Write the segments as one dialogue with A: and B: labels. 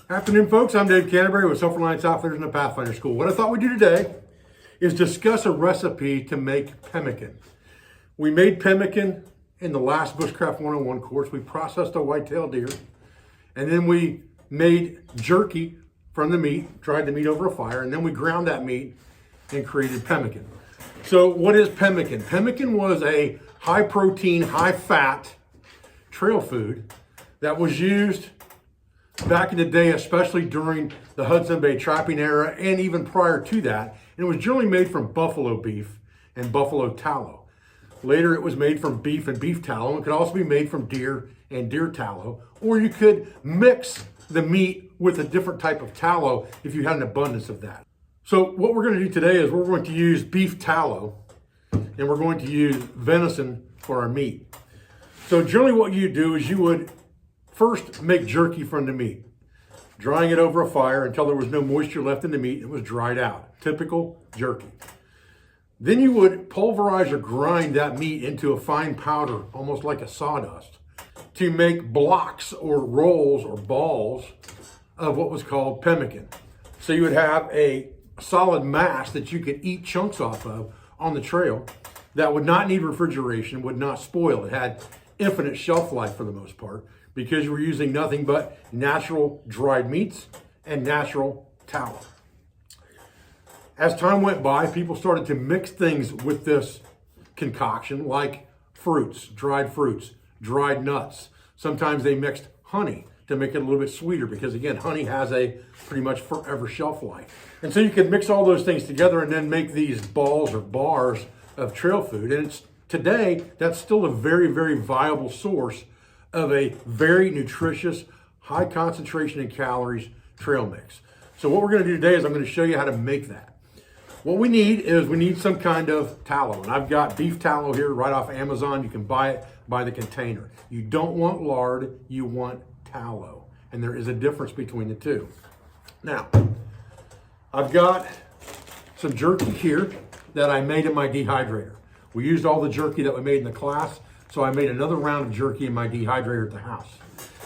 A: Afternoon, folks. I'm Dave Canterbury with Self-Reliance Outfitters in the Pathfinder School. What I thought we'd do today is discuss a recipe to make pemmican. We made pemmican in the last Bushcraft 101 course. We processed a white-tailed deer, and then we made jerky from the meat, dried the meat over a fire, and then we ground that meat and created pemmican. So what is pemmican? Pemmican was a high-protein, high-fat trail food that was used back in the day, especially during the Hudson Bay trapping era and even prior to that. And it was generally made from buffalo beef and buffalo tallow. Later, it was made from beef and beef tallow. It could also be made from deer and deer tallow. Or you could mix the meat with a different type of tallow if you had an abundance of that. So what we're going to do today is we're going to use beef tallow and we're going to use venison for our meat. So generally what you do is you would first make jerky from the meat, drying it over a fire until there was no moisture left in the meat. It was dried out, typical jerky. Then you would pulverize or grind that meat into a fine powder, almost like a sawdust, to make blocks or rolls or balls of what was called pemmican. So you would have a solid mass that you could eat chunks off of on the trail that would not need refrigeration, would not spoil. It had infinite shelf life for the most part, because you were using nothing but natural dried meats and natural tallow. As time went by, people started to mix things with this concoction, like fruits, dried nuts. Sometimes they mixed honey to make it a little bit sweeter, because again, honey has a pretty much forever shelf life. And so you could mix all those things together and then make these balls or bars of trail food. And today, that's still a very, very viable source of a very nutritious, high concentration in calories trail mix. So what we're going to do today is I'm going to show you how to make that. What we need some kind of tallow. And I've got beef tallow here right off Amazon. You can buy it by the container. You don't want lard, you want tallow. And there is a difference between the two. Now, I've got some jerky here that I made in my dehydrator. We used all the jerky that we made in the class, so I made another round of jerky in my dehydrator at the house.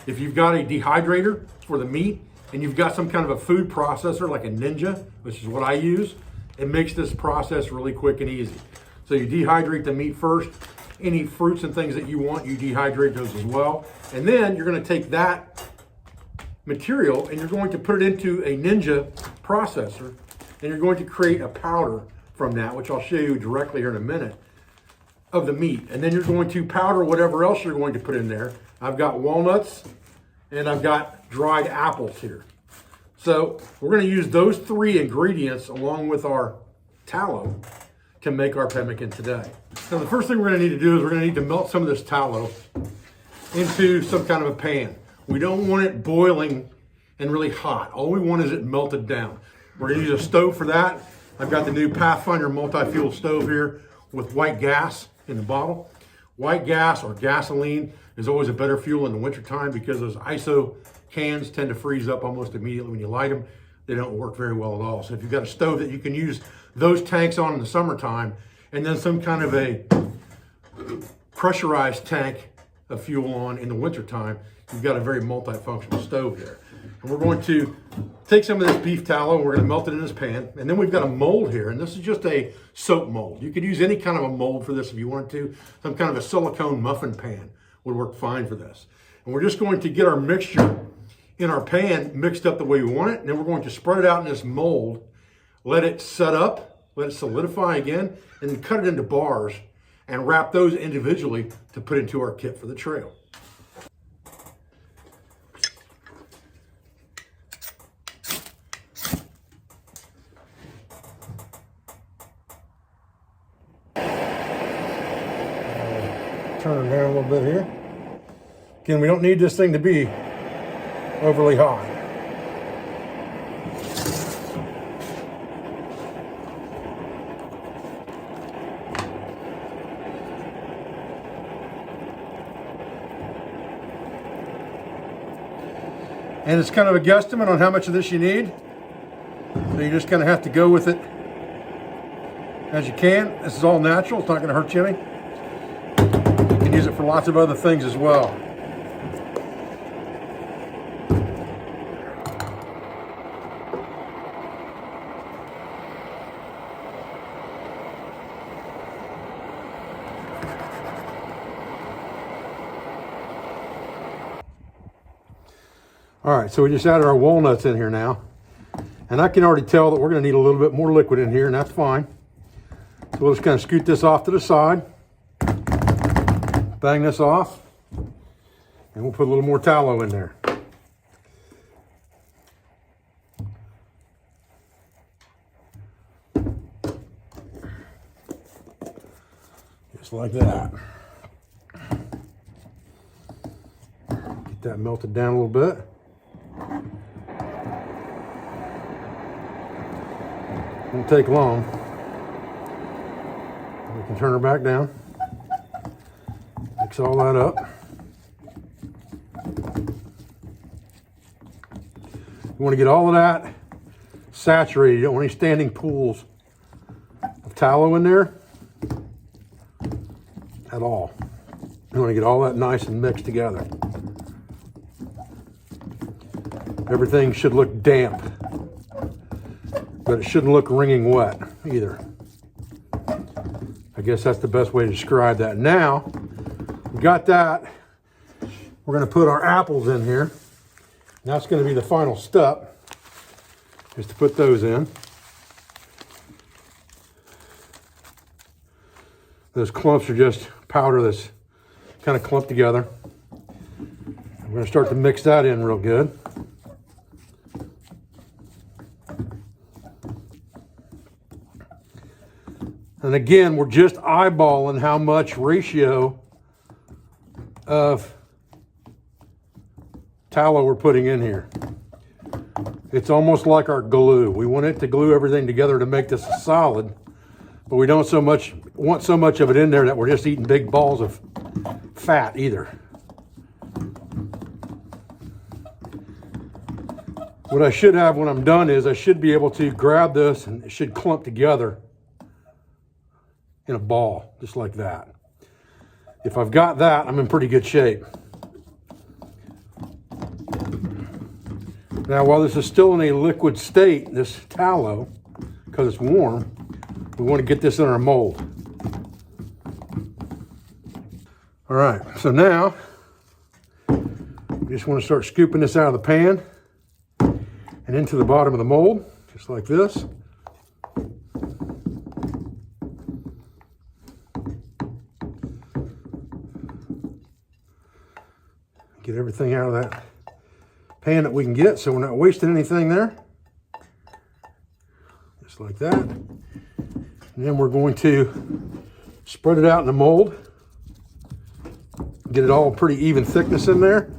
A: If you've got a dehydrator for the meat and you've got some kind of a food processor like a Ninja, which is what I use, it makes this process really quick and easy. So you dehydrate the meat first. Any fruits and things that you want, you dehydrate those as well. And then you're going to take that material and you're going to put it into a Ninja processor, and you're going to create a powder from that, which I'll show you directly here in a minute, of the meat. And then you're going to powder whatever else you're going to put in there. I've got walnuts and I've got dried apples here. So we're going to use those three ingredients along with our tallow to make our pemmican today. Now the first thing we're going to need to do is we're going to need to melt some of this tallow into some kind of a pan. We don't want it boiling and really hot. All we want is it melted down. We're going to use a stove for that. I've got the new Pathfinder multi-fuel stove here with white gas in the bottle. White gas or gasoline is always a better fuel in the wintertime because those ISO cans tend to freeze up almost immediately when you light them. They don't work very well at all. So if you've got a stove that you can use those tanks on in the summertime, and then some kind of a pressurized tank of fuel on in the wintertime, you've got a very multifunctional stove there. And we're going to take some of this beef tallow and we're going to melt it in this pan. And then we've got a mold here, and this is just a soap mold. You could use any kind of a mold for this if you wanted to. Some kind of a silicone muffin pan would work fine for this. And we're just going to get our mixture in our pan mixed up the way we want it. And then we're going to spread it out in this mold, let it set up, let it solidify again, and then cut it into bars and wrap those individually to put into our kit for the trail. Turn it down a little bit here. Again, we don't need this thing to be overly hot. And it's kind of a guesstimate on how much of this you need. So you just kind of have to go with it as you can. This is all natural, it's not going to hurt you any. You can use it for lots of other things as well. All right, so we just added our walnuts in here now. And I can already tell that we're gonna need a little bit more liquid in here, and that's fine. So we'll just kind of scoot this off to the side. Bang this off. And we'll put a little more tallow in there. Just like that. Get that melted down a little bit. Won't take long. We can turn her back down. Mix all that up. You want to get all of that saturated. You don't want any standing pools of tallow in there at all. You want to get all that nice and mixed together. Everything should look damp, but it shouldn't look wringing wet either. I guess that's the best way to describe that. Now, we got that. We're going to put our apples in here. And that's going to be the final step, is to put those in. Those clumps are just powder that's kind of clumped together. We're going to start to mix that in real good. And again, we're just eyeballing how much ratio of tallow we're putting in here. It's almost like our glue. We want it to glue everything together to make this a solid, but we don't want so much of it in there that we're just eating big balls of fat either. What I should have when I'm done is I should be able to grab this and it should clump together in a ball, just like that. If I've got that, I'm in pretty good shape. Now, while this is still in a liquid state, this tallow, because it's warm, we want to get this in our mold. All right, so now, we just want to start scooping this out of the pan and into the bottom of the mold, just like this. Get everything out of that pan that we can get, so we're not wasting anything there. Just like that. And then we're going to spread it out in the mold. Get it all pretty even thickness in there.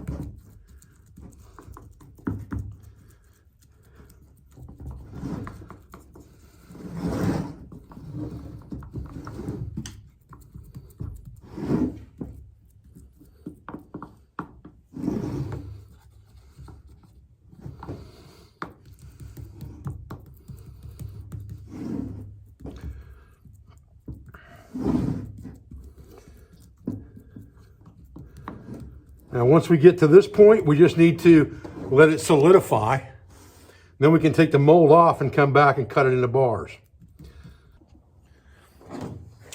A: Now, once we get to this point, we just need to let it solidify. Then we can take the mold off and come back and cut it into bars.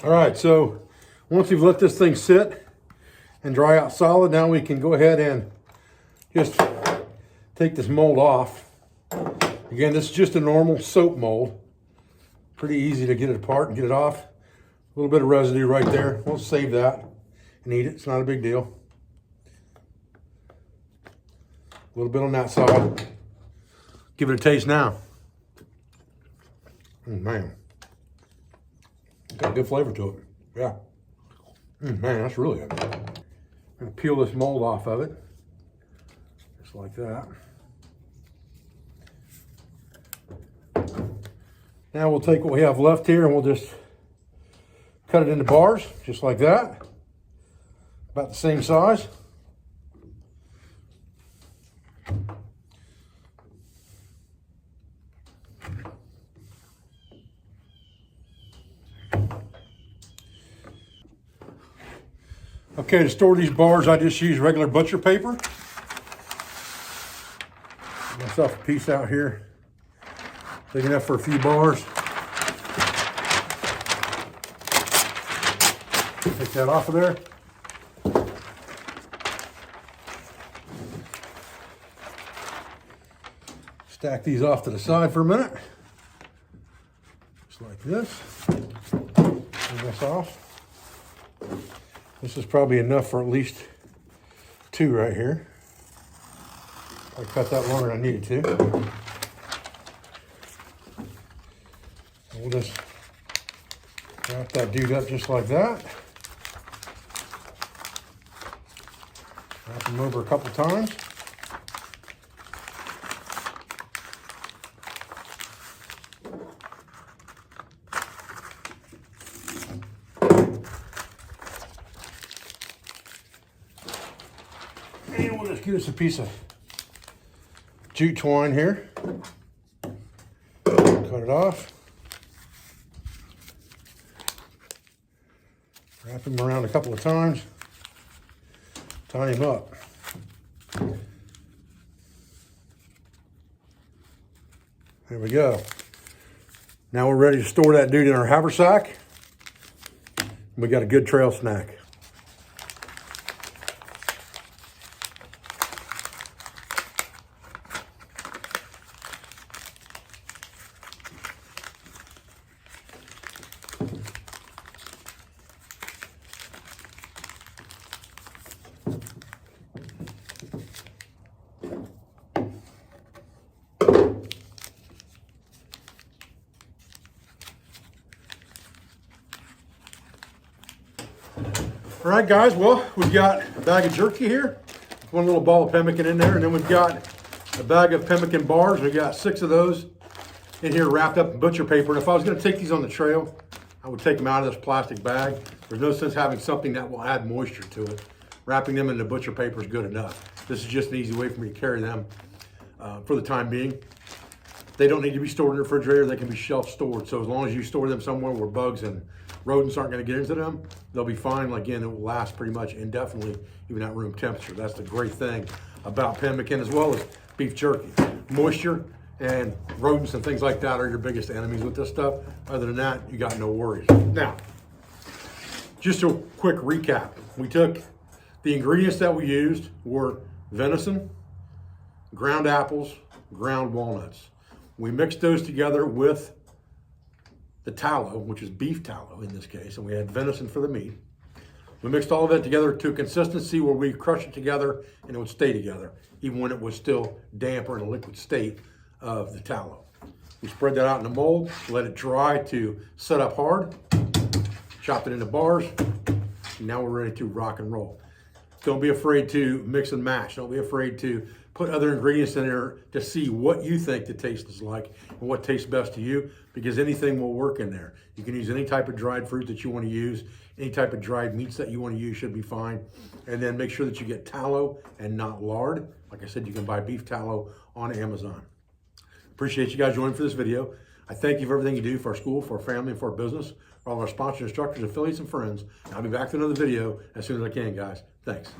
A: All right, so once we've let this thing sit and dry out solid, now we can go ahead and just take this mold off. Again, this is just a normal soap mold. Pretty easy to get it apart and get it off. A little bit of residue right there. We'll save that and eat it. It's not a big deal. A little bit on that side. Give it a taste now. Man. Got a good flavor to it. Yeah. Man, that's really good. I'm going to peel this mold off of it. Just like that. Now we'll take what we have left here and we'll just cut it into bars, just like that. About the same size. Okay, to store these bars, I just use regular butcher paper. Get myself a piece out here, big enough for a few bars. Take that off of there. Stack these off to the side for a minute. Just like this. Turn this off. This is probably enough for at least 2 right here. I cut that longer than I needed to. We'll just wrap that dude up just like that. Wrap them over a couple times. And we'll just get us a piece of jute twine here. Cut it off. Wrap him around a couple of times. Tie him up. There we go. Now we're ready to store that dude in our haversack. We got a good trail snack. All right, guys, well, we've got a bag of jerky here, one little ball of pemmican in there, and then we've got a bag of pemmican bars. We've got 6 of those in here wrapped up in butcher paper. And if I was gonna take these on the trail, I would take them out of this plastic bag. There's no sense having something that will add moisture to it. Wrapping them in the butcher paper is good enough. This is just an easy way for me to carry them for the time being. They don't need to be stored in the refrigerator. They can be shelf stored. So as long as you store them somewhere where bugs and rodents aren't going to get into them, they'll be fine. Again, it will last pretty much indefinitely, even at room temperature. That's the great thing about pemmican as well as beef jerky. Moisture and rodents and things like that are your biggest enemies with this stuff. Other than that, you got no worries. Now, just a quick recap. We took the ingredients that we used were venison, ground apples, ground walnuts. We mixed those together with the tallow, which is beef tallow in this case, and we had venison for the meat. We mixed all of that together to a consistency where we crush it together and it would stay together, even when it was still damp or in a liquid state of the tallow. We spread that out in a mold, let it dry to set up hard, chopped it into bars, and now we're ready to rock and roll. Don't be afraid to mix and match. Don't be afraid to put other ingredients in there to see what you think the taste is like and what tastes best to you, because anything will work in there. You can use any type of dried fruit that you want to use, any type of dried meats that you want to use should be fine. And then make sure that you get tallow and not lard. Like I said, you can buy beef tallow on Amazon. Appreciate you guys joining for this video. I thank you for everything you do for our school, for our family, and for our business, for all of our sponsors, instructors, affiliates, and friends. I'll be back with another video as soon as I can, guys. Thanks.